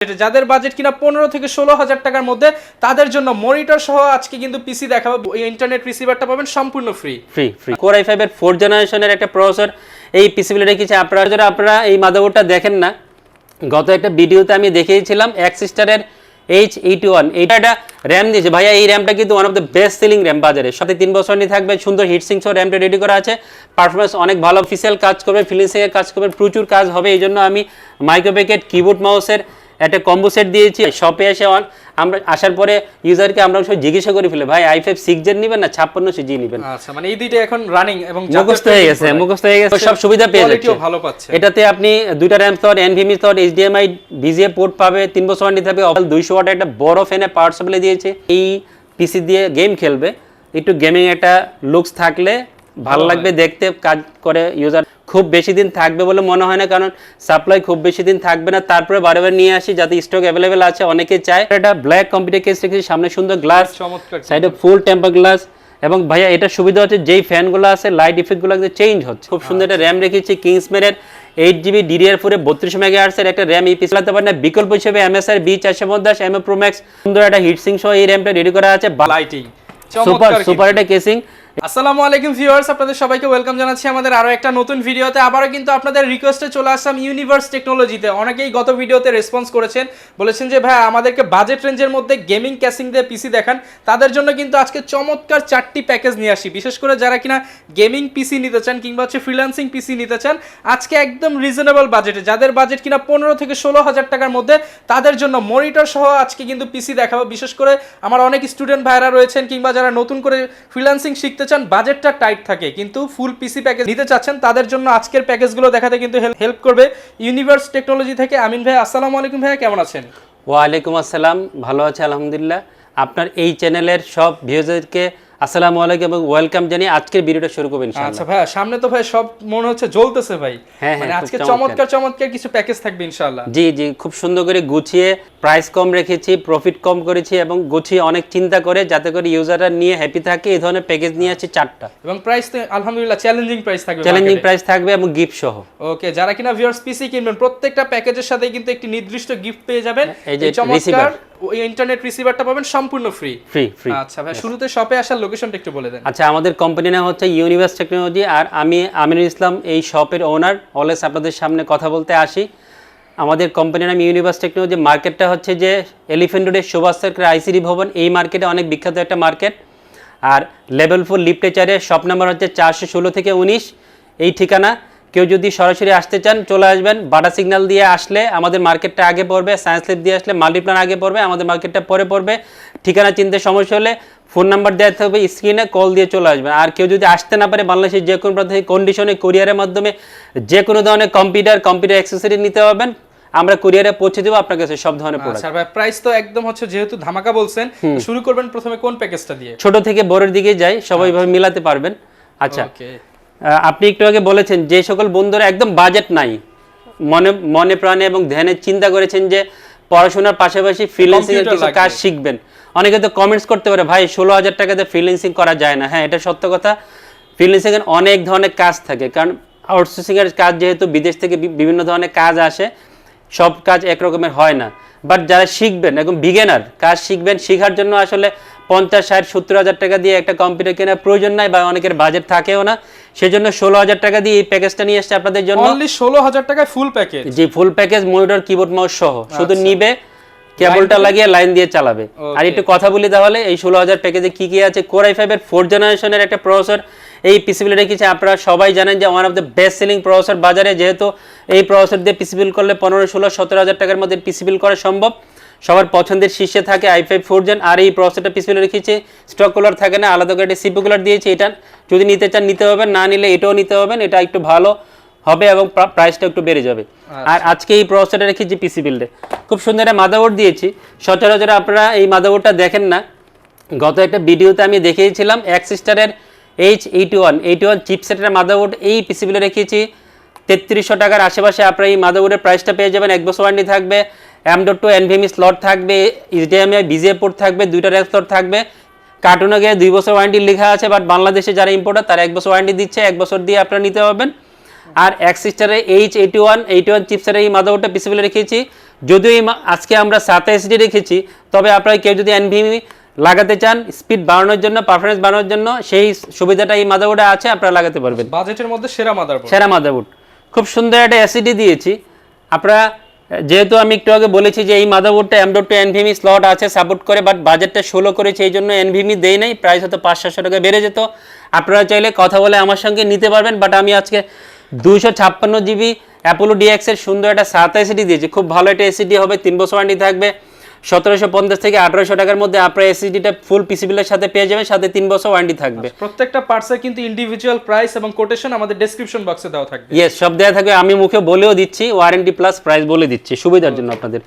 যাদের বাজেট কিনা 15 থেকে 16,000 টাকার মধ্যে তাদের জন্য মনিটর সহ আজকে কিন্তু পিসি দেখাবো। ইন্টারনেট রিসিভারটা পাবেন সম্পূর্ণ ফ্রি। Core i5 এর 4th জেনারেশনের একটা প্রসেসর এই পিসিবিলে রেখেছি। আপনারা এই মাদারবোর্ডটা দেখেন না, গত একটা ভিডিওতে আমি দেখিয়েছিলাম এক্সিস্টারের H81 এটা একটা র্যাম দিয়েছে ভাইয়া। এই র্যামটা কিন্তু one of the best selling RAM বাজারে, সাথে 3 বছর নিয়ে থাকবে, সুন্দর হিটসিং সহ র্যামটা রেডি করা আছে। পারফরমেন্স অনেক ভালো, অফিসিয়াল কাজ করবে, ফ্রিল্যান্সিংয়ে কাজ করবে, প্রচুর কাজ হবে। এই জন্য আমি মাইক্রোপ্যাকেট কিবোর্ড মাউসের একটা কম্বো সেট দিয়েছি। শপে এসে আমরা আসার পরে ইউজারকে আমরা সব জিজ্ঞাসা করে ফেলে, ভাই i5 6 জেন নেবেন না 56 জি নেবেন। আচ্ছা, মানে এই দুইটা এখন রানিং এবং মুখস্থ হয়ে গেছে, সব সুবিধা পেয়ে যাচ্ছে। ভালো পাচ্ছে। এটাতে আপনি দুইটা RAM slot, NVMe slot, HDMI VGA port পাবে, 3 বছর ওয়ারেন্টি থাকবে। 200 ওয়াটের একটা বড় ফ্যানে পাওয়ার সাপ্লাই দিয়েছে। এই পিসি দিয়ে গেম খেলবে, একটু গেমিং একটা লুকস থাকলে ভালো লাগবে দেখতে। কাজ করে ইউজার খুব বেশি দিন থাকবে বলে মনে হয় না, কারণ সাপ্লাই খুব বেশি দিন থাকবে না। তারপরে বারবার নিয়ে আসি যাতে স্টক অ্যাভেলেবেল আছে, অনেকে চায়। এটা ব্ল্যাক কম্পিউটার কেস রেখেছি, সামনে সুন্দর গ্লাস, সাইডে ফুল টেম্পার গ্লাস। এবং ভাইয়া এটা সুবিধা হচ্ছে যেই ফ্যানগুলো আছে লাইট ইফেক্টগুলো চেঞ্জ হচ্ছে। খুব সুন্দর একটা র্যাম রেখেছি, কিংসম্যানের 8GB DDR4 32 মেগাহার্টজের একটা র্যাম। এই পিসি চালাতে পারেন না, বিকল্প হিসেবে MSI B450 MA Pro Max সুন্দর একটা হিটসিং সহ এই র্যামটা রেডি করা আছে। লাইটিং সুপার একটা কেসিং। আসসালামু আলাইকুম ভিউয়ার্স, আপনাদের সবাইকে ওয়েলকাম জানাচ্ছি আমাদের আরো একটা নতুন ভিডিওতে। আবারও কিন্তু আপনাদের রিকোয়েস্টে চলে আসলাম ইউনিভার্স টেকনোলজিতে। অনেকেই গত ভিডিওতে রেসপন্স করেছেন, বলেছেন যে ভাই আমাদেরকে বাজেট রেঞ্জের মধ্যে গেমিং ক্যাসিং দিয়ে পিসি দেখান। তাদের জন্য কিন্তু আজকে চমৎকার 4টি প্যাকেজ নিয়ে আসি, বিশেষ করে যারা কিনা গেমিং পিসি নিতে চান কিংবা হচ্ছে ফ্রিল্যান্সিং পিসি নিতে চান। আজকে একদম রিজনেবল বাজেটে, যাদের বাজেট কিনা 15 থেকে 16,000 টাকার মধ্যে তাদের জন্য মনিটর সহ আজকে কিন্তু পিসি দেখাবো। বিশেষ করে আমার অনেক স্টুডেন্ট ভাইরা রয়েছেন কিংবা যারা নতুন করে ফ্রিল্যান্সিং শিখতে চান, বাজেটটা টাইট থাকে কিন্তু ফুল পিসি প্যাকেজ নিতে চাচ্ছেন, তাদের জন্য আজকের প্যাকেজগুলো দেখাতে কিন্তু হেল্প করবে ইউনিভার্স টেকনোলজি থেকে আমিন ভাই। আসসালামু আলাইকুম ভাইয়া, কেমন আছেন? ওয়ালাইকুম আসসালাম, ভালো আছে আলহামদুলিল্লাহ। আপনার এই চ্যানেলের সব ভিউয়ারদেরকে আসসালামু আলাইকুম এবং ওয়েলকাম জানিয়ে আজকের ভিডিওটা শুরু করবেন ইনশাআল্লাহ। আচ্ছা ভাই, সামনে তো ভাই সব মনে হচ্ছে জ্বলতেছে ভাই। মানে আজকে চমৎকার কিছু প্যাকেজ থাকবে ইনশাআল্লাহ। জি খুব সুন্দর করে গুছিয়ে প্রাইস কম রেখেছি, প্রফিট কম করেছি এবং গুছিয়ে অনেক চিন্তা করে যাতে করে ইউজাররা নিয়ে হ্যাপি থাকে এই ধরনের প্যাকেজ নিয়ে আসছি 4টা। এবং প্রাইস তো আলহামদুলিল্লাহ চ্যালেঞ্জিং প্রাইস থাকবে এবং গিফট সহ। ওকে, যারা কিনা ভিউয়ার্স পিসি কিনবেন প্রত্যেকটা প্যাকেজের সাথে কিন্তু একটি নির্দিষ্ট গিফট পেয়ে যাবেন। এই যে চমৎকার ইন্টারনেট রিসিভারটা পাবেন সম্পূর্ণ ফ্রি। আচ্ছা ভাই, শুরুতে শপে আসার লোকেশনটা একটু বলে দেন। আচ্ছা, আমাদের কোম্পানির নাম হচ্ছে ইউনিভার্স টেকনোলজি, আর আমি আমিনুল ইসলাম, এই শপের ওনার। অলওয়েজ আপনাদের সামনে কথা বলতে আসি। আমাদের কোম্পানির নাম ইউনিভার্স টেকনোলজি। মার্কেটটা হচ্ছে যে এলিফ্যান্ট রোডের সুভাষ সার্কেল আইসিডি ভবন, এই মার্কেটে অনেক বিখ্যাত একটা মার্কেট। আর লেভেল 4 লিফটে 4 শপ নাম্বার হচ্ছে 416 থেকে 19 এই ঠিকানা। কেউ যদি সরাসরি আসতে চান চলে আসবেন। বাটা সিগন্যাল দিয়ে আসলে আমাদের মার্কেটটা আগে পড়বে, সায়েন্স ল্যাব দিয়ে আসলে মাল্টিপ্লান আগে পড়বে, আমাদের মার্কেটটা পরে পড়বে। ঠিকানা চিনতে সমস্যা হলে ফোন নাম্বার দেওয়া থাকবে স্ক্রিনে, কল দিয়ে চলে আসবেন। আর কেউ যদি আসতে না পারে বাংলাদেশের যে কোনো প্রান্তে কন্ডিশনে কুরিয়ারের মাধ্যমে যে কোনো ধরনের কম্পিউটার অ্যাক্সেসরি নিতে পারবেন, আমরা কুরিয়ারে পৌঁছে দেব আপনার কাছে সব ধরনের প্রোডাক্ট। আচ্ছা ভাই, প্রাইস তো একদম হচ্ছে যেহেতু ধামাকা বলছেন, শুরু করবেন প্রথমে কোন প্যাকেজটা দিয়ে? ছোট থেকে বড়র দিকে যাই, সবাই ভাবে মিলাতে পারবেন। আচ্ছা, আপনি একটু আগে বলেছেন যে সকল বন্ধুরা একদম বাজেট নাই, মনে প্রাণে এবং ধ্যানে চিন্তা করেছেন যে পড়াশোনার পাশাপাশি ফ্রিল্যান্সিং এর কিছু কাজ শিখবেন। অনেকে তো কমেন্টস করতে পারে ভাই 16,000 টাকাতে ফ্রিল্যান্সিং করা যায় না। হ্যাঁ, এটা সত্য কথা। ফ্রিল্যান্সিং এর অনেক ধরনের কাজ থাকে, কারণ আউটসোর্সিং এর কাজ যেহেতু বিদেশ থেকে বিভিন্ন ধরনের কাজ আসে, সব কাজ একরকমের হয় না। বাট যারা শিখবেন একদম বিগিনার কাজ শিখবেন, শেখার জন্য আসলে 50, 60, 70,000 টাকা দিয়ে একটা কম্পিউটার কেনার প্রয়োজন নাই, বা অনেকের বাজেট থাকেও না। সেজন্য 16,000 টাকা দিয়ে এই প্যাকেজটা নিয়ে আসছে আপনাদের জন্য। অনলি 16,000 টাকায় ফুল প্যাকেজ। জি, full package, monitor, keyboard, mouse সহ। শুধু নিবে, কেবলটা লাগিয়ে লাইন দিয়ে চালাবে। আর একটু কথা বলি তাহলে এই 16,000 প্যাকেজে কি কি আছে। Core i5 এর 4th জেনারেশনের একটা প্রসেসর এই পিসিবিল রেখেছে। আপনারা সবাই জানেন যে one of the best selling processor বাজারে। যেহেতু এই প্রসেসর দিয়ে পিসিবিল করলে 15, 16, 17,000 টাকার মধ্যে পিসিবিল করা সম্ভব। সবার পছন্দের শীর্ষে থাকে i5 4th জেন। আর এই প্রসেসরটা পিসিবিল রেখেছে, স্টক কুলার থাকে না, আলাদা করে একটা সিপি কুলার দিয়েছে। এটা যদি নিতে চান নিতে পারবেন, না নিলে এটাও নিতে পারবেন। এটা একটু ভালো হবে এবং প্রাইসটা একটু বেড়ে যাবে। আর আজকে এই প্রসেসরটা রেখেছি পিসি বিল্ডে। খুব সুন্দর একটা মাদারবোর্ড দিয়েছি। সচরাচর আপনারা এই মাদারবোর্ডটা দেখেন না, গত একটা ভিডিওতে আমি দেখিয়েছিলাম এক্সিস্টারের H81 চিপসেটের মাদারবোর্ড। এই পিসি বিল্ডে রেখেছি 3300 টাকার আশেপাশে। আপনারা এই মাদারবোর্ডের প্রাইসটা পেয়ে যাবেন। 1 বছর ওয়ারেন্টি থাকবে, M.2 NVMe স্লট থাকবে, HDMI VGA পোর্ট থাকবে, 2টা র্যাম স্লট থাকবে। কার্টুনে গিয়ে 2 বছর ওয়ারেন্টি লেখা আছে, বাট বাংলাদেশে যারা ইম্পোর্টার তারা 1 বছর ওয়ারেন্টি দিচ্ছে, 1 বছর দিয়ে আপনারা নিতে পারবেন। আর এক্সিস্টারের H81 চিপসেটের এই মাদারবোর্ডটা পিসিবিলে রেখেছি যদিও আজকে আমরা 7 এসডি রেখেছি, তবে আপনারা কেউ যদি এনভিএমই লাগাতে চান স্পিড বাড়ানোর জন্য, পারফরমেন্স বাড়ানোর জন্য, সেই সুবিধাটা এই মাদারবোর্ডে আছে, আপনারা লাগাতে পারবেন। বাজেটের মধ্যে সেরা মাদারবোর্ড। সেরা মাদারবোর্ড, খুব সুন্দর একটা এসএসডি দিয়েছি। আপনারা যেহেতু আমি একটু আগে বলেছি যে এই মাদারবোর্ডটা M.2 এনভিএমই স্লট আছে, সাপোর্ট করে, বাট বাজেটটা 16 করেছে, এই জন্য এনভিএমই দেই নাই, প্রাইস হয়তো 500-700 টাকা বেড়ে যেত। আপনারা চাইলে কথা বলে আমার সঙ্গে নিতে পারবেন, বাট আমি আজকে 256 জিবি অ্যাপোলো ডিএক্স এর সুন্দর একটা 7 এসএসডি দিয়েছি। খুব ভালো একটা এসএসডি হবে, 3 বছর ওয়ারেন্টি থাকবে। 1750 থেকে 1800 টাকার মধ্যে আপনারা এসএসডিটা ফুল পিসিবিলের সাথে পেয়ে যাবেন, সাথে 3 বছর ওয়ারেন্টি থাকবে। প্রত্যেকটা পার্টসে কিন্তু ইন্ডিভিজুয়াল প্রাইস এবং কোটেশন আমাদের ডেসক্রিপশন বক্সে দেওয়া থাকবে। ইয়েস, সব দেওয়া থাকবে, আমি মুখে বলেও দিচ্ছি, ওয়ারেন্টি প্লাস প্রাইস বলে দিচ্ছি সুবিধার জন্য আপনাদের।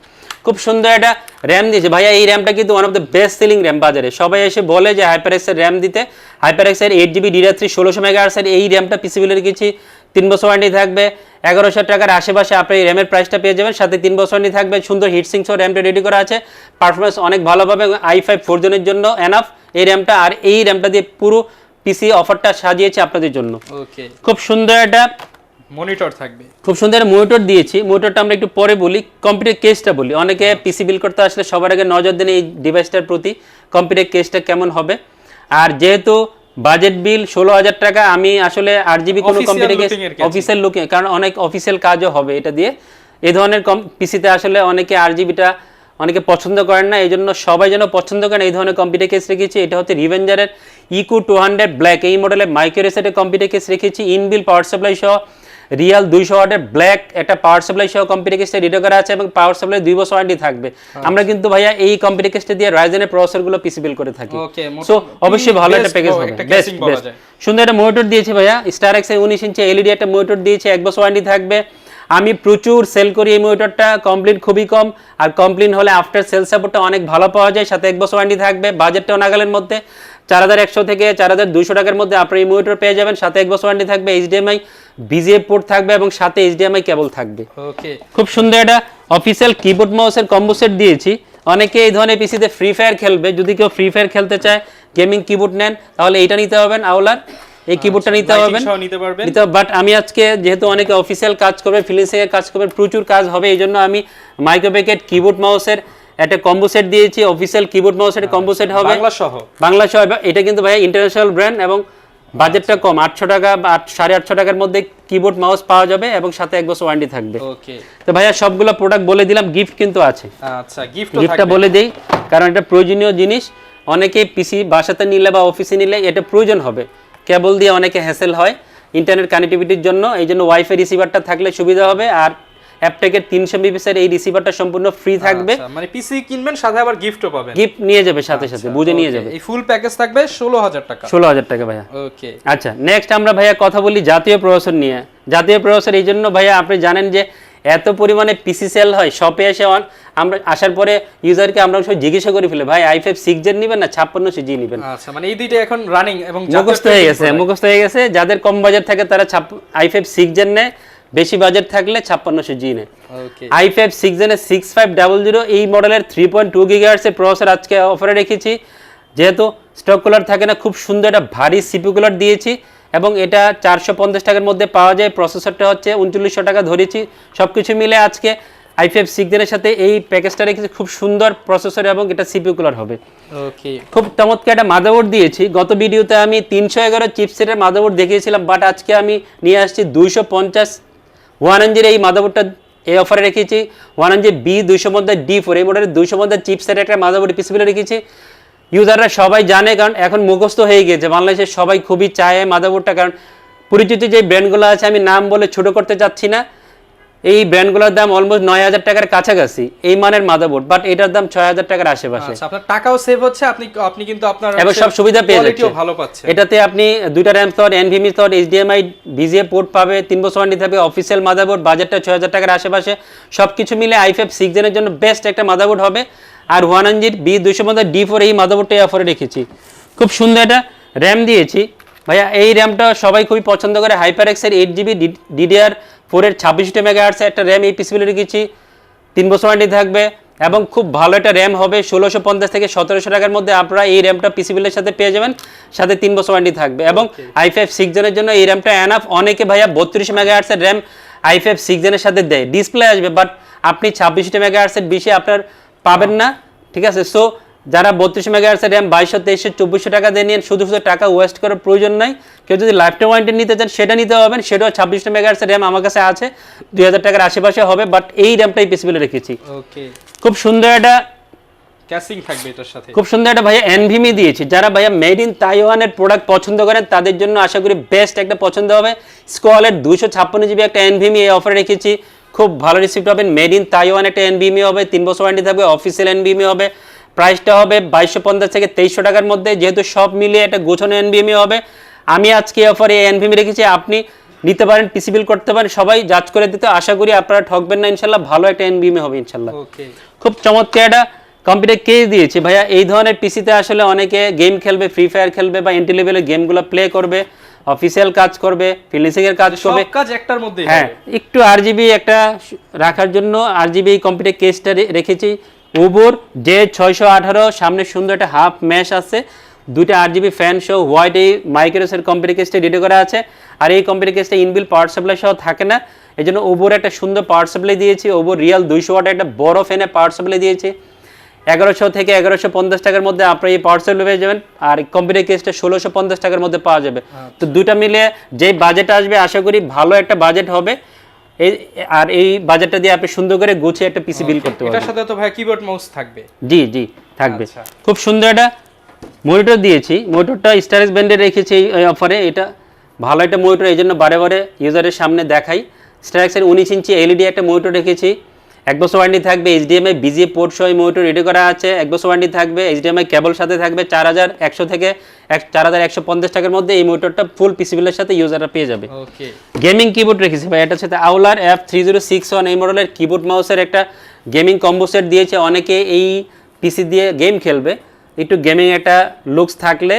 খুব সুন্দর একটা র্যাম দিয়েছে ভাইয়া, এই র্যামটা কিন্তু one of the best selling RAM বাজারে। সবাই এসে বলে যে হাইপারএক্সের র্যাম দিতে, হাইপারএক্সের 8GB DDR3 1600 মেগাহার্টজের এই র্যামটা পিসিবিলে রেখেছি, 3 বছর ওয়ারেন্টি থাকবে। 1100 টাকার আশেপাশে আপনি এই র্যামের প্রাইসটা পেয়ে যাবেন, সাথে 3 বছর ওয়ারেন্টি থাকবে। সুন্দর হিটসিঙ্ক সহ র্যামটা রেডি করা আছে, পারফরমেন্স অনেক ভালো পাবে, i5 4 জনের জন্য এনাফ এই র্যামটা। আর এই র্যামটা দিয়ে পুরো পিসি অফারটা সাজিয়েছে আপনাদের জন্য। ওকে, খুব সুন্দর একটা মনিটর থাকবে, খুব সুন্দর মনিটর দিয়েছি। মনিটরটা আমরা একটু পরে বলি, কম্পিউটার কেসটা বলি। অনেকে পিসি বিল করতে আসলে সবার আগে নজর দেন এই ডিভাইসটার প্রতি, কম্পিউটার কেসটা কেমন হবে। আর যেহেতু বাজেট বিল 16,000 টাকা, আমি আসলে 8GB কোনো কম্পিউটার কেস অফিসিয়াল লুকিং, কারণ অনেক অফিসিয়াল কাজও হবে এটা দিয়ে। এই ধরনের পিসিতে আসলে অনেকে 8GBটা অনেকে পছন্দ করেন না, এই জন্য সবাই যেন পছন্দ করেন এই ধরনের কম্পিউটার কেস রেখেছি। এটা হচ্ছে রিভেঞ্জারের ইকো 200 ব্ল্যাক, এই মডেলের মাইক্রো রেসেটের কম্পিউটার কেস রেখেছি। ইনবিল পাওয়ার সাপ্লাই সহ রিয়াল 200 ওয়াটের ব্ল্যাক একটা পাওয়ার সাপ্লাই সহ কম্পিউটার কেসটা রেডি করা আছে, এবং পাওয়ার সাপ্লাই 2 বছর ওয়ারেন্টি থাকবে। আমরা কিন্তু ভাইয়া এই কম্পিউটার কেসটা দিয়ে রাইজেনের প্রসেসরগুলো পিসি বিল করে থাকি। সো অবশ্যই ভালো একটা প্যাকেজ হবে, বেস্ট। সুন্দর একটা মনিটর দিয়েছি ভাইয়া, স্টারএক্স এর 19 ইঞ্চি এলইডি একটা মনিটর দিয়েছি, 1 বছর ওয়ারেন্টি থাকবে। আমি প্রচুর সেল করি এই মনিটরটা, কমপ্লিট খুবই কম, আর কমপ্লিট হলে আফটার সেল সাপোর্টটা অনেক ভালো পাওয়া যায়, সাথে 1 বছর ওয়ারেন্টি থাকবে। বাজেটটাও নাগালের মধ্যে, 4100 থেকে 4200 টাকার মধ্যে আপনি এই মনিটর পেয়ে যাবেন, সাথে 1 বছর ওয়ারেন্টি থাকবে। HDMI VGA পোর্ট থাকবে এবং সাথে HDMI কেবল থাকবে। ওকে, খুব সুন্দর একটা অফিসিয়াল কিবোর্ড মাউসের কম্বো সেট দিয়েছি। অনেকে এই ধরনের পিসিতে ফ্রি ফায়ার খেলবে, যদি কেউ ফ্রি ফায়ার খেলতে চায়, গেমিং কিবোর্ড নেন, তাহলে এইটা নিতে হবেন, আওলার এই কিবোর্ডটা নিতে হবে। বাট আমি আজকে যেহেতু অনেকে অফিসিয়াল কাজ করবে, ফ্রিল্যান্সিং এর কাজ করবে, প্রচুর কাজ হবে, এই জন্য আমি মাইক্রোপ্যাকেট কিবোর্ড মাউসের একটা কম্বো সেট দিয়েছি। অফিসিয়াল কিবোর্ড মাউসের কম্বো সেট হবে বাংলা সহ। এটা কিন্তু ভাই ইন্টারন্যাশনাল ব্র্যান্ড এবং বাজেটটা কম, 800 টাকা বা 850 টাকার মধ্যে কিবোর্ড মাউস পাওয়া যাবে, এবং সাথে 1 বছর ওয়ারেন্টি থাকবে। ওকে, তো ভাইয়া সবগুলো প্রোডাক্ট বলে দিলাম, গিফট কিন্তু আছে। আচ্ছা, গিফটটা বলে দেই, কারণ এটা প্রয়োজনীয় জিনিস। অনেকে পিসি বাসাতে নিলে বা অফিসে নিলে এটা প্রয়োজন হবে, কেবল দিয়ে অনেকে হ্যাসেল হয় ইন্টারনেট কানেক্টিভিটির জন্য, এই জন্য ওয়াইফাই রিসিভারটা থাকলে সুবিধা হবে। আর অ্যাপটেকের 300 MB এর এই রিসিভারটা সম্পূর্ণ ফ্রি থাকবে, মানে পিসি কিনবেন সাথে আবার গিফটও পাবেন, গিফট নিয়ে যাবে সাথে সাথে, বুঝে নিয়ে যাবে। এই ফুল প্যাকেজ থাকবে 16000 টাকা। 16000 টাকা ভাইয়া। ওকে, আচ্ছা, নেক্সট আমরা ভাইয়া কথা বলি জাতীয় প্রসেসর নিয়ে। জাতীয় প্রসেসর এই জন্য ভাইয়া, আপনি জানেন যে এত পরিমাণে পিসি সেল হয়, শপে এসে আমরা আসার পরে ইউজারকে আমরা সব জিজ্ঞাসা করে ফেলে, ভাই i5 6 জেন নেবেন না 5600 জি নেবেন। আচ্ছা, মানে এই দুইটা এখন রানিং এবং মুখস্থ হয়ে গেছে। যাদের কম বাজেট থাকে তারা i5 6 জেন নেয়, বেশি বাজেট থাকলে 5600 জি নেয়। i5 6 জেনের 6500 এই মডেলের 3.2 GHz এর প্রসেসর আজকে অফারে রেখেছি। যেহেতু স্টক কুলার থাকে না, খুব সুন্দর একটা ভারী সিপিইউ কুলার দিয়েছি, এবং এটা 450 টাকার মধ্যে পাওয়া যায়। প্রসেসরটা হচ্ছে 3900 টাকা ধরেছি। সবকিছু মিলে আজকে i5 6 জেনের সাথে এই প্যাকেজটা রেখেছি, খুব সুন্দর প্রসেসর এবং এটা সিপিইউ কুলার হবে। ওকে, খুব চমৎকার একটা মাদারবোর্ড দিয়েছি। গত ভিডিওতে আমি 311 চিপসেটের মাদারবোর্ড দেখিয়েছিলাম, বাট আজকে আমি নিয়ে আসছি 250 1NG এই মাদারবোর্ডটা এই অফারে রেখেছি। 1NG B250D4 এই মডেলের 250 চিপসেটের একটা মাদারবোর্ড পিসিবিলে রেখেছি। ইউজাররা সবাই জানে, কারণ এখন মুখস্থ হয়ে গিয়েছে, বাংলাদেশের সবাই খুবই চায় মাদারবোর্ডটা, কারণ পরিচিত যে ব্র্যান্ডগুলো আছে, আমি নাম বলে ছোট করতে চাচ্ছি না, এই ব্র্যান্ডগুলোর দাম অলমোস্ট 9000 টাকার কাছাকাছি এই মানের মাদারবোর্ড, বাট এটার দাম 6000 টাকার আশেপাশে। আচ্ছা, আপনার টাকাও সেভ হচ্ছে, আপনি কিন্তু আপনার এবং সব সুবিধা পেয়ে যাচ্ছেন, ভালো পাচ্ছেন। এটাতে আপনি দুইটা RAM slot, NVMe slot, HDMI VGA port পাবে, 3 বছর ওয়ারেন্টি থাকবে, অফিসিয়াল মাদারবোর্ড, বাজেটটা 6000 টাকার আশেপাশে। সবকিছু মিলে i5 6 জেনের জন্য বেস্ট একটা মাদারবোর্ড হবে। আর 1NG B250D4 এই মাদারবোর্ডটাই অফারে রেখেছি। খুব সুন্দর একটা র্যাম দিয়েছি ভাইয়া, এই র্যামটা সবাই খুবই পছন্দ করে। হাইপারএক্সের 8GB DDR4 এর 26 মেগাহার্টজ একটা র্যাম এই পিসিবিলে রেখেছি, 3 বছর ওয়ারেন্টি থাকবে, এবং খুব ভালো একটা র্যাম হবে। 1650 থেকে 1700 টাকার মধ্যে আপনারা এই র্যামটা পিসিবিলের সাথে পেয়ে যাবেন, সাথে 3 বছর ওয়ারেন্টি থাকবে। এবং i5 6 জেনের জন্য এই র্যামটা এনাফ। অনেকে ভাইয়া 32 মেগাহার্টজের র্যাম i5 6 জেনের সাথে দেয়, ডিসপ্লে আসবে, বাট আপনি 26 মেগাহার্টজের বেশি আপনার পাবেন না, ঠিক আছে। সো যারা 32 মেগাহার্টজের র্যাম 2200 2300 2400 টাকা দিয়ে নিন, শুধু টাকা ওয়েস্ট করার প্রয়োজন নাই। কেউ যদি লাইফ টাইম ওয়ারেন্টি নিতে চান সেটা নিতে পারবেন, সেটাও 26 মেগাহার্টজের র্যাম আমার কাছে আছে, 2000 টাকার আশেপাশে হবে, বাট এই র্যামটাই পিসিবিলে রেখেছি। ওকে, খুব সুন্দর একটা ক্যাসিং থাকবে এটার সাথে, খুব সুন্দর একটা ভাইয়া এনভিএমই দিয়েছি। যারা ভাইয়া মেড ইন তাইওয়ানের প্রোডাক্ট পছন্দ করেন তাদের জন্য আশা করি বেস্ট একটা পছন্দ হবে। স্কোয়ালের 256 জিবি একটা এনভিএমই এই অফারে রেখেছি, খুব ভালো রিসিপ্ট পাবেন। মেড ইন তাইওয়ান একটা এনভিএমই হবে, 3 বছর ওয়ারেন্টি থাকবে, অফিসিয়াল এনভিএমই হবে। প্রাইসটা হবে 2250 থেকে 2300 টাকার মধ্যে, যেহেতু সব মিলিয়ে একটা গোছানো এনভিএমই হবে। আমি আজকে অফারে এই এনভিএমই রেখেছি, আপনি নিতে পারেন, পিসি বিল করতে পারেন, সবাই জাজ করে দিতে। আশা করি আপনারা ঠকবেন না ইনশাল্লাহ, ভালো একটা এনভিএমই হবে ইনশাল্লাহ। ওকে, খুব চমৎকার একটা কম্পিউটার কেস দিয়েছি ভাইয়া। এই ধরনের পিসিতে আসলে অনেকে গেম খেলবে, ফ্রি ফায়ার খেলবে বা এন্ট্রি লেভেলের গেমগুলো প্লে করবে, অফিসিয়াল কাজ করবে, ফ্রিল্যান্সিং এর কাজ করবে, সব কাজ একটার মধ্যেই হ্যাঁ। একটু আরজিবি একটা রাখার জন্য আরজিবি এই কম্পিউটার কেসটা রেখেছি। ওবোর যে618, সামনে সুন্দর একটা হাফ ম্যাশ আছে, দুইটা আরজিবি ফ্যান সহ হোয়াইট এই মাইক্রোসের কম্পিউটার কেসটা রেডি করা আছে। আর এই কম্পিউটার কেসটা ইনবিল পাওয়ার সাপ্লাই সহ থাকে না, এই জন্য ওবোর একটা সুন্দর পাওয়ার সাপ্লাই দিয়েছি। ওবোর রিয়াল 200 ওয়াট একটা বড় ফ্যানে পাওয়ার সাপ্লাই দিয়েছি। 1100 থেকে 1150 টাকার মধ্যে আপনারা এই পাওয়ার সাপ্লাই পেয়ে যাবেন, আর কম্পিউটার কেসটা 1650 টাকার মধ্যে পাওয়া যাবে। তো দুইটা মিলে যেই বাজেট আসবে আশা করি ভালো একটা বাজেট হবে। আর এই বাজেটটা দিয়ে আপনি সুন্দর করে গুছিয়ে একটা পিসি বিল করতে পারবেন। এটার সাথে তো ভাই কিবোর্ড মাউস থাকবে? জি জি থাকবে। আচ্ছা। খুব সুন্দর একটা মনিটর দিয়েছি, মনিটরটা স্টারেজ ব্র্যান্ডে রেখেছি এই অফারে। এটা ভালো একটা মনিটর, এই জন্য বারে বারে ইউজারের সামনে দেখাই। স্টারেক্সের 19 ইঞ্চি এলইডি একটা মনিটর রেখেছি, 1 বছর ওয়ারেন্টি থাকবে, এইচডিএমআই বিজিএ পোর্ট সহ এই মনিটর রেডি করা আছে, 1 বছর ওয়ারেন্টি থাকবে, এইচডিএমআই কেবল সাথে থাকবে। 4100 থেকে 4150 টাকার মধ্যে এই মনিটরটা ফুল পিসিবিলের সাথে ইউজাররা পেয়ে যাবে। ওকে, গেমিং কিবোর্ড রেখেছি ভাই, এটার সাথে আউলার F3061 এই মডেলের কিবোর্ড মাউসের একটা গেমিং কম্বো সেট দিয়েছে। অনেকে এই পিসি দিয়ে গেম খেলবে, একটু গেমিং একটা লুকস থাকলে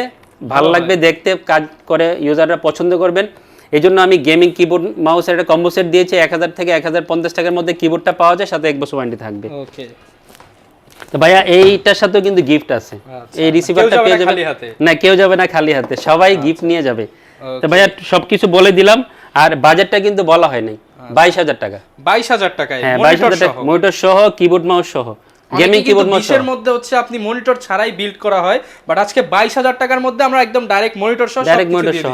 ভালো লাগবে দেখতে, কাজ করে ইউজাররা পছন্দ করবেন। এই জন্য আমি গেমিং কিবোর্ড মাউসের একটা কম্বো সেট দিয়েছি। 1000 থেকে 1050 টাকার মধ্যে কিবোর্ডটা পাওয়া যায়, সাথে 1 বছর ওয়ারেন্টি থাকবে। ওকে, তো ভাইয়া এইটার সাথেও কিন্তু গিফট আছে। আচ্ছা, এই রিসিভারটা পেয়ে যাবেন, না কেউ যাবে না খালি হাতে, সবাই গিফট নিয়ে যাবে। তো ভাইয়া সবকিছু বলে দিলাম, আর বাজেটটা কিন্তু বলা হয় নাই, 22000 টাকা। 22000 টাকায় হ্যাঁ 22000 টাকা মনিটর সহ, কিবোর্ড মাউস সহ, গেমিং কিবোর্ড মাউস এর মধ্যে হচ্ছে আপনি মনিটর ছাড়াই বিল্ড করা হয়, বাট আজকে 22000 টাকার মধ্যে আমরা একদম ডাইরেক্ট মনিটর সহ ডাইরেক্ট মনিটর সহ।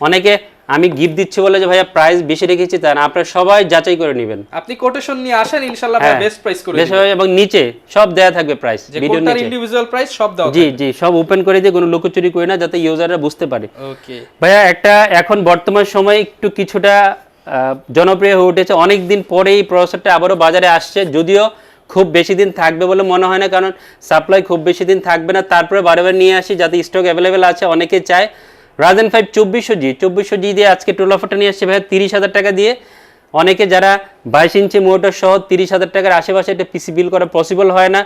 অনেকে আমি গিফট দিচ্ছি বলে যে ভাইয়া প্রাইস বেশি রেখেছি, তা না, আপনারা সবাই যাচাই করে নেবেন। আপনি কোটেশন নিয়ে আসেন, ইনশাআল্লাহ ভাই বেস্ট প্রাইস করে দিবেন, এবং নিচে সব দেয়া থাকবে প্রাইস, ভিডিও নিচে ইন্ডিভিজুয়াল প্রাইস সব দাও। জি জি সব ওপেন করে দিয়ে, কোনো লুকোচুরি করে না, যাতে ইউজাররা বুঝতে পারে। ওকে ভাইয়া একটা এখন বর্তমান সময় একটু কিছুটা জনপ্রিয় হয়ে উঠেছে, অনেক দিন পরে এই প্রসেসরটা আবারও বাজারে আসছে, যদিও খুব বেশি দিন থাকবে বলে মনে হয় না, কারণ সাপ্লাই খুব বেশি দিন থাকবে না। তারপরে বারবার নিয়ে আসি যাতে স্টক অ্যাভেলেবেল আছে, অনেকে চায়। Ryzen 5 2400G দিয়ে আজকে টোল অফারটা নিয়ে আসছে ভাইয়া 30,000 টাকা দিয়ে। অনেকে যারা 22 ইঞ্চি মোটর সহ 30,000 টাকার আশেপাশে একটা পিসি বিল করা পসিবল হয় না,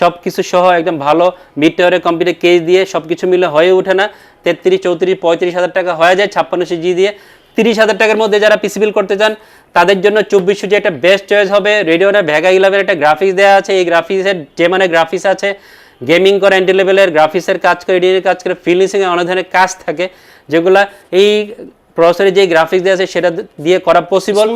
সব কিছু সহ একদম ভালো মিড টাওয়ারের কম্পিউটার কেস দিয়ে সব কিছু মিলে হয়ে ওঠে না, 33, 34, 35,000 টাকা হয়ে যায় 5600G দিয়ে। 30,000 টাকার মধ্যে যারা পিসি বিল করতে চান তাদের জন্য 2400G একটা বেস্ট চয়েস হবে। রেডিওনের ভেগা 11 একটা গ্রাফিক্স দেওয়া আছে, এই গ্রাফিক্সের যে মানে গ্রাফিক্স আছে, গেমিং করে এন্ট্রি লেভেলের গ্রাফিক্সের কাজ করে, এডিটিংয়ের কাজ করে, ফ্রিল্যান্সিংয়ে অনেক ধরনের কাজ থাকে যেগুলা এই প্রসেসরে যে গ্রাফিক্স দেওয়া আছে সেটা দিয়ে করা পসিবল,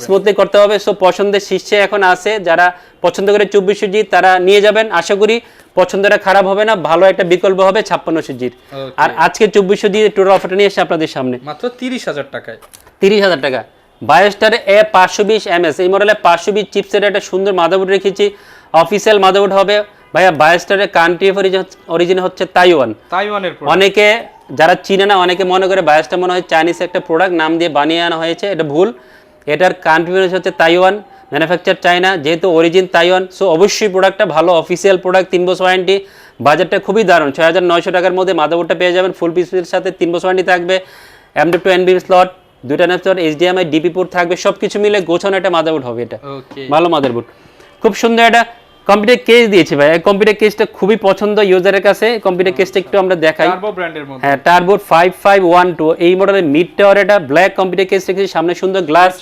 স্মুথলি করতে হবে। সো পছন্দের শীর্ষে এখন আছে, যারা পছন্দ করে 2400G তারা নিয়ে যাবেন। আশা করি পছন্দটা খারাপ হবে না, ভালো একটা বিকল্প হবে 5600G। আর আজকে 2400G টোটাল অফারটা নিয়ে এসে আপনাদের সামনে মাত্র 30,000 টাকায়। 30,000 টাকা। বায়োস্টার A520MS এই মডেলে 520 চিপসের একটা সুন্দর মাদারবোর্ড রেখেছি, অফিসিয়াল মাদারবোর্ড হবে ভাইয়া। বায়োস্টারের কান্ট্রি অফ অরিজিন হচ্ছে তাইওয়ানের। অনেকে যারা চিনে না, অনেকে মনে করে বায়োস্টার মনে হয় চাইনিজ একটা প্রোডাক্ট, নাম দিয়ে বানিয়ে আনা হয়েছে, এটা ভুল। এটার কান্ট্রি হচ্ছে তাইওয়ান, ম্যানুফ্যাকচার চায়না, যেহেতু অরিজিন তাইওয়ান। সো অবশ্যই প্রোডাক্টটা ভালো, অফিসিয়াল প্রোডাক্ট, 3 বছর ওয়ারেন্টি। বাজেটটা খুবই দারুণ, 6,900 টাকার মধ্যে মাদারবোর্ডটা পেয়ে যাবেন, ফুল পিসের সাথে 3 বছর ওয়ারেন্টি থাকবে, M.2 NVMe স্লট, 2টা nap slot, HDMI DP port থাকবে, সবকিছু মিলে গোছানো একটা মাদারবোর্ড হবে। এটা ভালো মাদারবোর্ড। খুব সুন্দর একটা কম্পিউটার কেস দিয়েছি ভাই, এই কম্পিউটার কেসটা খুবই পছন্দ ইউজারের কাছে। কম্পিউটার কেসটা একটু আমরা দেখাই, টার্বো ব্র্যান্ডের মধ্যে। হ্যাঁ টার্বো 5512 এই মডেলের মিড টাওয়ার এটা ব্ল্যাক কম্পিউটার কেস রেখেছি, সামনে সুন্দর গ্লাস,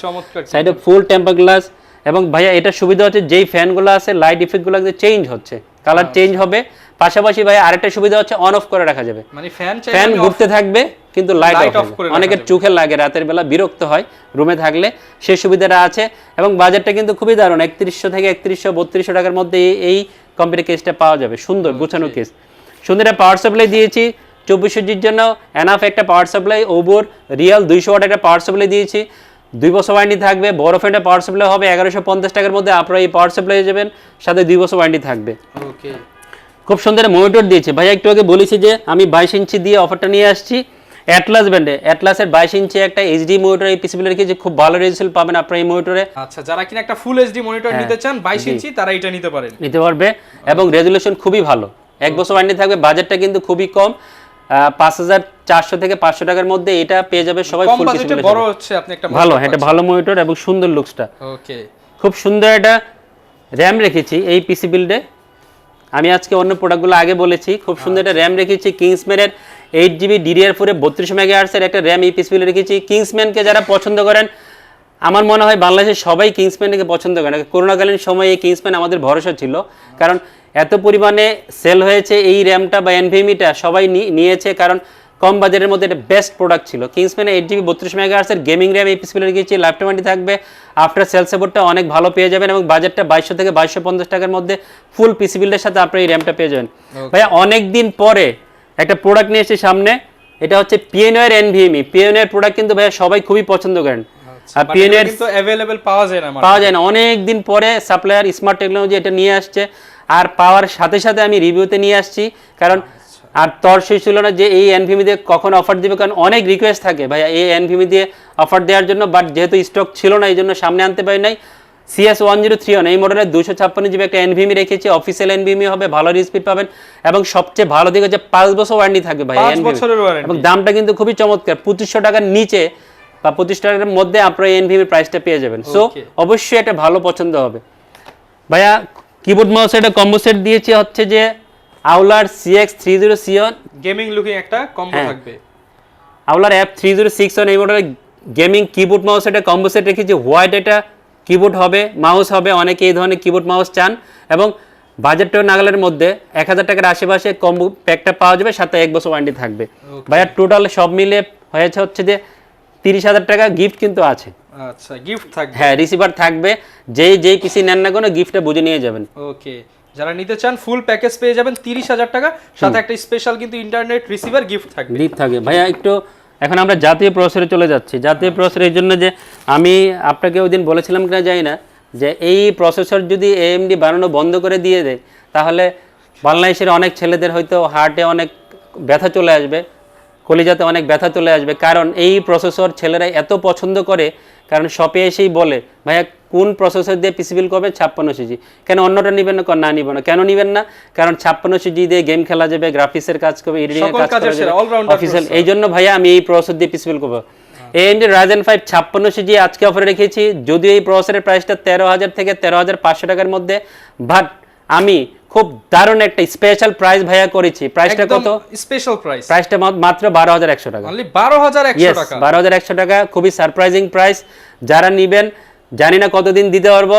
সাইডে ফুল টেম্পার গ্লাস। এবং ভাইয়া এটা সুবিধা হচ্ছে যেই ফ্যানগুলো আছে লাইট ইফেক্টগুলো চেঞ্জ হচ্ছে, কালার চেঞ্জ হবে, পাশাপাশি ভাই আরেকটা সুবিধা হচ্ছে অন অফ করে রাখা যাবে, মানে ফ্যান ফ্যান ঘুরতে থাকবে কিন্তু লাইট Light অফ off করে অনেকের রাখা চোখে লাগে রাতের বেলা বিরক্ত হয় রুমে থাকলে, সেই সুবিধাটা আছে। এবং বাজেটটা কিন্তু খুবই দারুণ, 3100 থেকে 3100-3200 টাকার মধ্যে এই কম্পিউটার কেসটা পাওয়া যাবে, সুন্দর গুছানো কেস। সুন্দর একটা পাওয়ার সাপ্লাই দিয়েছি 2400G'র জন্য, এনাফ একটা power supply, over real 200 watt একটা পাওয়ার সাপ্লাই দিয়েছি, 2 বছর ওয়ারেন্টি থাকবে। বড় ফ্যানটা পাওয়ার সাপ্লাই হবে 1150 টাকার মধ্যে, আপনারা এই পাওয়ার সাপ্লাই যাবেন, সাথে 2 বছর ওয়ারেন্টি থাকবে। ওকে, খুব সুন্দর মনিটর দিয়েছে ভাইয়া, একটু আগে বলেছি যে আমি 22 ইঞ্চি দিয়ে অফারটা নিয়ে আসছি অ্যাটলাস ব্র্যান্ডে। অ্যাটলাসের 22 ইঞ্চি একটা এইচডি মনিটর এই পিসিবিলে রেখেছি, খুব ভালো রেজাল্ট পাবেন আপনারা এই মনিটরে। আচ্ছা, যারা কিনা একটা ফুল এইচডি মনিটর নিতে চান 22 ইঞ্চি, তারা এটা নিতে পারেন, নিতে পারবে। এবং রেজুলেশন খুবই ভালো, 1 বছর ওয়ারেন্টি থাকবে। বাজেটটা কিন্তু খুবই কম, 5400 থেকে 500 টাকার মধ্যে এটা পেয়ে যাবে সবাই। কম ফুল বাজেটে পিসিবিলে বড় হচ্ছে আপনি একটা ভালো, এটা ভালো মনিটর এবং সুন্দর লুকসটা। ওকে, খুব সুন্দর একটা র্যাম রেখেছি এই পিসি বিল্ডে। আমি আজকে অন্য প্রোডাক্টগুলো আগে বলেছি, খুব সুন্দর একটা র্যাম রেখেছি কিংসম্যানের 8GB DDR4 32 মেগাহার্টজের একটা র্যাম এই পিসি বিল্ডে রেখেছি। কিংসম্যানকে যারা পছন্দ করেন, আমার মনে হয় বাংলাদেশের সবাই কিংসম্যানকে পছন্দ করেন। করোনাকালীন সময়ে এই কিংসম্যান আমাদের ভরসা ছিল, কারণ এত পরিমাণে সেল হয়েছে এই র্যামটা বা এনভিএমিটা, সবাই নিয়েছে, কারণ কম বাজারের মধ্যে এটা বেস্ট প্রোডাক্ট ছিল। কিংসম্যান 8GB 32 মেগাহার্টজের গেমিং র্যাম এই পিসিবিলে রেখেছি, লাইফটাইম ওয়ারেন্টি থাকবে, আফটার সেল সাপোর্টটা অনেক ভালো পেয়ে যাবেন, এবং বাজেটটা 2200 থেকে 2250 টাকার মধ্যে ফুল পিসি বিল্ডের সাথে আপনারা এই র্যামটা পেয়ে যাবেন। ভাইয়া অনেক দিন পরে একটা প্রোডাক্ট নিয়ে এসেছি সামনে, এটা হচ্ছে পিএনওয়ার এনভিএমই। পিএনওয়ার প্রোডাক্ট কিন্তু ভাইয়া সবাই খুবই পছন্দ করেন, আর পিএনওয়ার কিন্তু अवेलेबल পাওয়া যায় না, অনেক দিন পরে সাপ্লায়ার স্মার্ট টেকনোলজি এটা নিয়ে আসছে, আর পাওয়ার সাথে সাথে আমি রিভিউতে নিয়ে আসছি, কারণ আর তর শেষ ছিল না যে এই এনভিএমি দিয়ে কখন অফার দিবে, কারণ অনেক রিকোয়েস্ট থাকে ভাইয়া এই এনভিএমি দিয়ে অফার দেওয়ার জন্য, বাট যেহেতু স্টক ছিল না এই জন্য সামনে আনতে পারি নাই। CS1031 এই মডেলের 256GB একটা এনভিএমি রেখেছি, অফিসিয়াল এনভিএমি হবে, ভালো স্পিড পাবেন, এবং সবচেয়ে ভালো দিক হচ্ছে 5 বছর ওয়ারেন্টি থাকবে ভাই, 5 বছরের ওয়ারেন্টি, এবং দামটা কিন্তু খুবই চমৎকার, 2500 টাকার নিচে বা 25 টাকার মধ্যে আপনারা এই এনভিএমি প্রাইসটা পেয়ে যাবেন। সো অবশ্যই এটা ভালো পছন্দ হবে। ভাইয়া কিবোর্ড মাউসের একটা কম্বো সেট দিয়েছি, হচ্ছে যে আউলার CX3061 গেমিং লুকিং একটা কম্বো থাকবে, আউলার F3061 এই মডেলের গেমিং কিবোর্ড মাউস একটা কম্বো সেট রেখেছি। হোয়াইট এটা কিবোর্ড হবে, মাউস হবে, অনেকে এই ধরনের কিবোর্ড মাউস চান, এবং বাজেটটা নাগালের মধ্যে 1000 টাকার আশেপাশে কম্বো প্যাকটা পাওয়া যাবে, সাথে 1 বছর ওয়ারেন্টি থাকবে। ভাইয়া টোটাল সব মিলে হয়েছে হচ্ছে যে 30,000 টাকা গিফট কিন্তু আছে। আচ্ছা, গিফট থাকবে, হ্যাঁ রিসিভার থাকবে, যেই পিসি নেন না কোনো গিফটটা বুঝে নিয়ে যাবেন। ওকে, যারা নিতে চান ফুল প্যাকেজ পেয়ে যাবেন 30,000 টাকা, সাথে একটা স্পেশাল কিন্তু ইন্টারনেট রিসিভার গিফট থাকবে। গিফট থাকে ভাইয়া। একটু এখন আমরা জাতীয় প্রসেসরে চলে যাচ্ছি। জাতীয় প্রসেসরের জন্য যে আমি আপনাকে ওই দিন বলেছিলাম কিনা জানি না, যে এই প্রসেসর যদি AMD বানানো বন্ধ করে দিয়ে দেয়, তাহলে বাংলাদেশের অনেক ছেলেদের হয়তো হার্টে অনেক ব্যথা চলে আসবে, কলিজাতে অনেক ব্যথা চলে আসবে, কারণ এই প্রসেসর ছেলেরা এত পছন্দ করে, কারণ শপে এসেই বলে ভাইয়া কোন প্রসেসর দিয়ে পিসি বিল্ড করবে, 56 জি, কেন অন্যটা নেবেন না, না নিব না, কেন নেবেন না, কারণ 56 জি দিয়ে গেম খেলা যাবে, গ্রাফিক্সের কাজ করবে, এডিটিং এর কাজ করা যাবে, অফিসিয়াল। এই জন্য ভাইয়া আমি এই প্রসেসর দিয়ে পিসি বিল্ড করব। AMD Ryzen 5 56 জি আজকে অফারে রেখেছি, যদিও এই প্রসেসরের প্রাইসটা 13,000 থেকে 13,500 টাকার মধ্যে, বাট আমি খুব দারুণ একটা স্পেশাল প্রাইস ভাইয়া করেছি। প্রাইসটা কত? স্পেশাল প্রাইস, প্রাইসটা মাত্র 12,100 টাকা, অনলি 12,100 টাকা। 12,100 টাকা, খুবই সারপ্রাইজিং প্রাইস। যারা নেবেন জানি না কতদিন দিতে পারবো,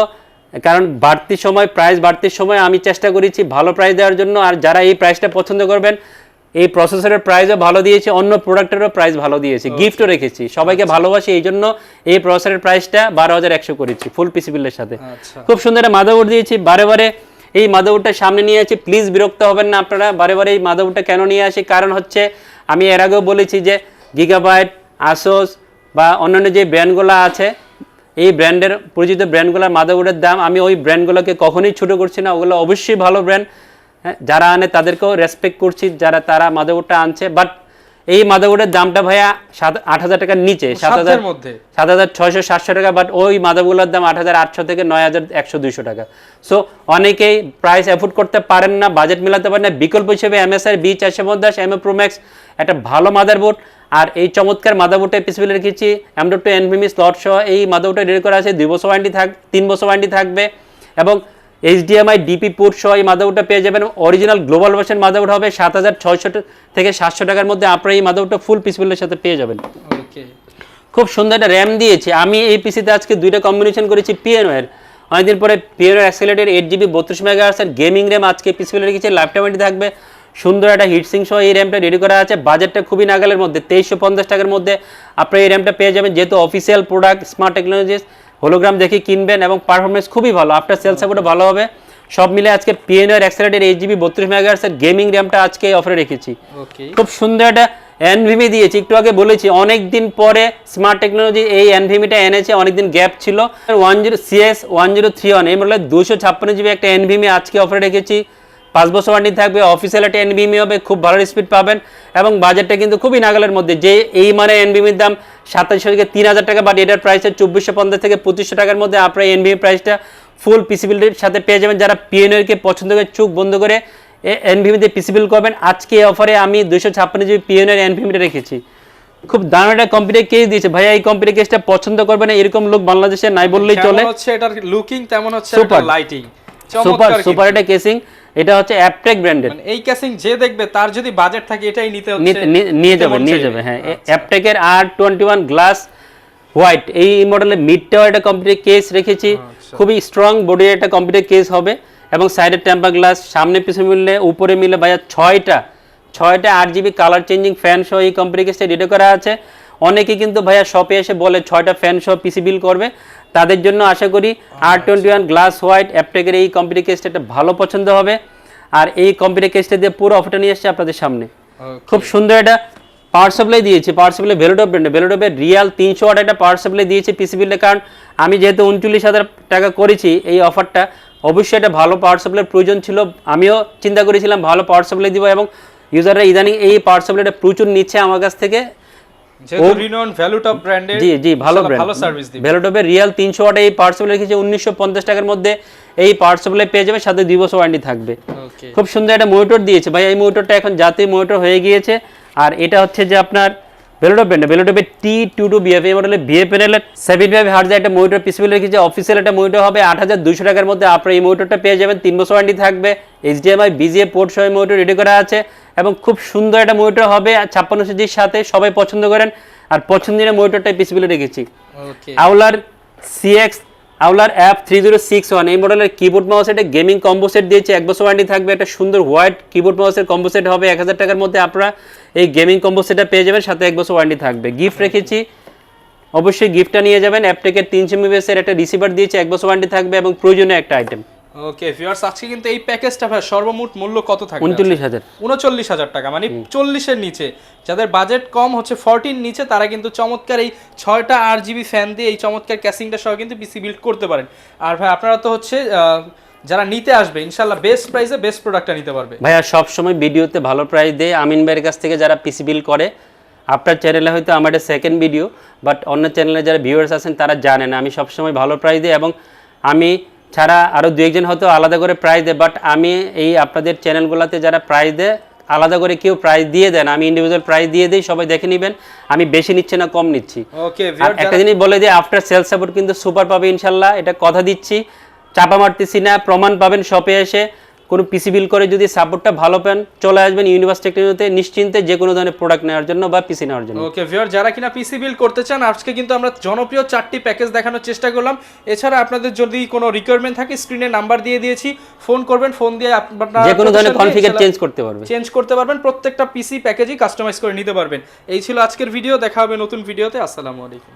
কারণ বাড়তি সময়, প্রাইস বাড়তির সময় আমি চেষ্টা করেছি ভালো প্রাইস দেওয়ার জন্য। আর যারা এই প্রাইসটা পছন্দ করবেন, এই প্রসেসরের প্রাইসও ভালো দিয়েছি, অন্য প্রোডাক্টেরও প্রাইস ভালো দিয়েছি, গিফটও রেখেছি, সবাইকে ভালোবাসি, এই জন্য এই প্রসেসরের প্রাইসটা 12,100 করেছি ফুল পিসি বিল্ডের সাথে। খুব সুন্দর একটা মাদারবোর্ড দিয়েছি, বারে এই মাদারবোর্ডটা সামনে নিয়ে আসি, প্লিজ বিরক্ত হবেন না আপনারা। বারে এই মাদারবোর্ডটা কেন নিয়ে আসি, কারণ হচ্ছে আমি এর আগেও বলেছি যে গিগাবাইট, আসোস বা অন্যান্য যে ব্র্যান্ডগুলো আছে, এই ব্র্যান্ডের পরিচিত ব্র্যান্ডগুলোর মাদারবোর্ডের দাম আমি ওই ব্র্যান্ডগুলোকে কখনোই ছোটো করছি না, ওগুলো অবশ্যই ভালো ব্র্যান্ড। হ্যাঁ, যারা আনে তাদেরকেও রেসপেক্ট করছি, তারা মাদারবোর্ডটা আনছে, বাট এই মাদারবোর্ডের দামটা ভাইয়া 8,000 টাকার নিচে, 7,600-7,700 টাকা, বাট ওই মাদারবোর্ডের দাম 8,800 থেকে 9,100-200 টাকা। সো অনেকেই প্রাইস অ্যাফোর্ড করতে পারেন না, বাজেট মেলাতে পারেন না, বিকল্প হিসেবে MSI B450 MA Pro Max একটা ভালো মাদারবোর্ড। আর এই চমৎকার মাদারবোর্ডে পিসিবিল রেখেছি M.2 NVMe স্লট সহ। এই মাদারবোর্ডে রেডি করা আছে 2 বছর ওয়ারেন্টি 3 বছর ওয়ারেন্টি থাকবে, এবং HDMI DP পোর্ট সহ এই মাদারবোর্ডটা পেয়ে যাবেন। অরিজিনাল গ্লোবাল ভার্সন মাদারবোর্ড হবে 7,600 থেকে 700 টাকার মধ্যে, আপনারা এই মাদারবোর্ডটা ফুল পিসিবিলের সাথে পেয়ে যাবেন। খুব সুন্দর একটা র্যাম দিয়েছি আমি এই পিসিতে। আজকে দুইটা কম্বিনেশন করেছি পিএনওয়ের, অনেকদিন পরে পিওর অ্যাক্সেলেটেড 8GB 32 মেগাহার্টজ এর গেমিং র্যাম আজকে পিসিবিলে রেখেছি, লাইফ টাইম থাকবে। সুন্দর একটা হিটসিং সহ এই র্যামটা রেডি করা আছে, বাজেটটা খুবই নাগালের মধ্যে 2350 টাকার মধ্যে আপনারা এই র্যামটা পেয়ে যাবেন। যেহেতু official product, smart technologies, hologram দেখে কিনবেন এবং পারফরমেন্স খুবই ভালো, আফটার সেল সাপোর্টও ভালো হবে। সব মিলে আজকে পিএনআর অ্যাক্সেলেটেড 8GB 32 মেগাহার্টজ এর গেমিং র্যামটা আজকে অফারে রেখেছি। খুব সুন্দর একটা এনভিমি দিয়েছি, একটু আগে বলেছি অনেক দিন পরে স্মার্ট টেকনোলজি এই এনভিমিটা এনেছে, অনেকদিন গ্যাপ ছিল। 10CS1031 এই মডেলের 256GB একটা এনভিমি আজকে অফারে রেখেছি। 5 বছর ওয়ারেন্টি থাকবে, অফিসিয়াল একটা এনভিমি হবে, খুব ভালো স্পিড পাবেন এবং বাজেটটা কিন্তু খুবই নাগালের মধ্যে। যে এই মানে এনভিমির দাম 2700 থেকে 3000 টাকা, বাট এটার প্রাইস 2450 থেকে 2500 টাকার মধ্যে আপনারা এনভিমি প্রাইসটা ফুল পিসিবিলিটির সাথে পেয়ে যাবেন। যারা পিএনআরকে পছন্দ করে চোখ বন্ধ করে এনভিমিতে পিসিবিল করবেন, আজকে অফারে আমি 256GB পিএনআর এনভিমিটা রেখেছি। খুব দারুণ একটা কম্পিউটার কেস দিয়েছে ভাইয়া, এই কম্পিউটার কেসটা পছন্দ করবেন এরকম লোক বাংলাদেশে নাই বললেই চলে। হচ্ছে এটার লুকিং তেমন হচ্ছে এটা লাইটিং সুপার একটা কেসিং, এটা হচ্ছে অ্যাপটেক ব্র্যান্ডের। মানে এই কেসিং যে দেখবে তার যদি বাজেট থাকে এটাই নিতে নিয়ে যাবে। হ্যাঁ, অ্যাপটেকের R21 গ্লাস হোয়াইট এই মডেলের মিডটাও একটা কম্পিউটার কেস রেখেছি, খুবই স্ট্রং বডির একটা কম্পিউটার কেস হবে এবং সাইডের টেম্পার গ্লাস, সামনে পিছনে মিললে উপরে মিলে ভাইয়া 6টা 8GB কালার চেঞ্জিং ফ্যান সহ এই কম্পিউটার কেসটা রেডি করা আছে। অনেকে কিন্তু ভাইয়া শপে এসে বলে 6টা ফ্যান সহ পিসি বিল করবে, তাদের জন্য আশা করি R21 গ্লাস হোয়াইট অ্যাপটেকের এই কম্পিউটার কেসটা একটা ভালো পছন্দ হবে। আর এই কম্পিউটার কেসটা দিয়ে পুরো অফারটা নিয়ে এসেছে আপনাদের সামনে। খুব সুন্দর একটা পাওয়ার সাপ্লাই দিয়েছি, পাওয়ার সাপ্লাই ভেলোটপ ব্র্যান্ডে, ভেলোটপের রিয়াল 300 ওয়াট একটা পাওয়ার সাপ্লাই দিয়েছি পিসি বিলে। কারণ আমি যেহেতু 39,000 টাকা করেছি এই অফারটা, অবশ্যই একটা ভালো পাওয়ার সাপ্লাইয়ের প্রয়োজন ছিল। আমিও চিন্তা করেছিলাম ভালো পাওয়ার সাপ্লাই দিব এবং ইউজাররা ইদানিং এই পাওয়ার সাপ্লাইটা প্রচুর নিচ্ছে আমার কাছ থেকে। যেহেতু রিনোন ভ্যালুটপ ব্র্যান্ডের, জি ভালো ব্র্যান্ড, ভালো সার্ভিস দিবে। ভ্যালুটপের রিয়াল 300 ওয়াট এই পাওয়ার সাপ্লাই রেখেছে 1950 টাকার মধ্যে। এই পাওয়ার সাপ্লাই পেয়ে যাবে, সাথে 2 বছর ওয়ারেন্টি থাকবে। খুব সুন্দর একটা মনিটর দিয়েছে ভাই, এই মনিটরটা এখন জাতীয় মনিটর হয়ে গিয়েছে। আর এটা হচ্ছে যে আপনার ভ্যালুটপ ব্র্যান্ডে, ভ্যালুটপের T22BF এই মডেলের বিএফ প্যানেলের 75 হার্টজের একটা মনিটর পিসিবি রেখেছে। অফিসিয়াল একটা মনিটর হবে 8200 টাকার মধ্যে। আপনারা এই মনিটরটা পেয়ে যাবেন, 3 বছর ওয়ারেন্টি থাকবে। HDMI BGA পোর্ট সহ মনিটর রেডি করা আছে এবং খুব সুন্দর একটা মনিটর হবে 56 ইঞ্চির সাথে, সবাই পছন্দ করেন। আর পছন্দের মনিটরটাই পিসিবি রেখেছি। আউলার F3061 এই মডেলের কিবোর্ড মাউস, এটা গেমিং কম্বো সেট দিয়েছে, 1 বছর ওয়ারেন্টি থাকবে। একটা সুন্দর হোয়াইট কিবোর্ড মাউসের কম্বো সেট হবে 1000 টাকার মধ্যে। আপনারা এই গেমিং কম্বো সেটটা পেয়ে যাবেন, সাথে 1 বছর ওয়ারেন্টি থাকবে। গিফট রেখেছি, অবশ্যই গিফটটা নিয়ে যাবেন। অ্যাপটেকের 300 MHz এর একটা রিসিভার দিয়েছে, 1 বছর ওয়ারেন্টি থাকবে এবং প্রয়োজনীয় একটা আইটেম। ওকে ভিউয়ার্স, আজকে কিন্তু এই প্যাকেজটা ভাই সর্বমোট মূল্য কত থাকবে? 39,000 টাকা, মানে 40 এর নিচে। যাদের বাজেট কম হচ্ছে 40 নিচে, তারা কিন্তু চমৎকার এই 6টা RGB ফ্যান দিয়ে এই চমৎকার ক্যাসিংটা সহ কিন্তু পিসি বিল্ড করতে পারেন। আর ভাই আপনারা তো হচ্ছে যারা নিতে আসবে ইনশাআল্লাহ বেস্ট প্রাইসে বেস্ট প্রোডাক্টটা নিতে পারবে। ভাইয়া সব সময় ভিডিওতে ভালো প্রাইস দেয় আমিন ভাইয়ের কাছ থেকে, যারা পিসি বিল করে। আপনার চ্যানেলে হয়তো আমার এটা সেকেন্ড ভিডিও, বাট অন্য চ্যানেলে যারা ভিউয়ার্স আছেন তারা জানেন আমি সবসময় ভালো প্রাইস দিই এবং আমি ছাড়া আরও 2-1 হয়তো আলাদা করে প্রাইস দেয়, বাট আমি এই আপনাদের চ্যানেলগুলোতে যারা প্রাইস দেয় আলাদা করে কেউ প্রাইস দিয়ে দেন, আমি ইন্ডিভিজুয়াল প্রাইস দিয়ে দিই, সবাই দেখে নেবেন। আমি বেশি নিচ্ছি না, কম নিচ্ছি। ওকে, একটা জিনিস বলে দিই, আফটার সেল সাপোর্ট কিন্তু সুপার পাবে ইনশাল্লাহ, এটা কথা দিচ্ছি, চাপা মারতেছি না, প্রমাণ পাবেন শপে এসে। কোনো পিসি বিল করে যদি সাপোর্টটা ভালো পান, চলে আসবেন ইউনিভার্স টেকনোলজিতে নিশ্চিন্তে যে কোনো ধরনের প্রোডাক্ট নেওয়ার জন্য বা পিসি নেওয়ার জন্য। ওকে ভিউয়ার, যারা কিনা পিসি বিল করতে চান, আজকে কিন্তু আমরা জনপ্রিয় 4টি প্যাকেজ দেখানোর চেষ্টা করলাম। এছাড়া আপনাদের যদি কোনো রিকোয়ারমেন্ট থাকে স্ক্রিনে নাম্বার দিয়ে দিয়েছি, ফোন করবেন, ফোন দিয়ে আপনারা যে কোনো ধরনের কনফিগার চেঞ্জ করতে পারবেন। প্রত্যেকটা পিসি প্যাকেজই কাস্টমাইজ করে নিতে পারবেন। এই ছিল আজকের ভিডিও, দেখা হবে নতুন ভিডিওতে। আসসালামু আলাইকুম।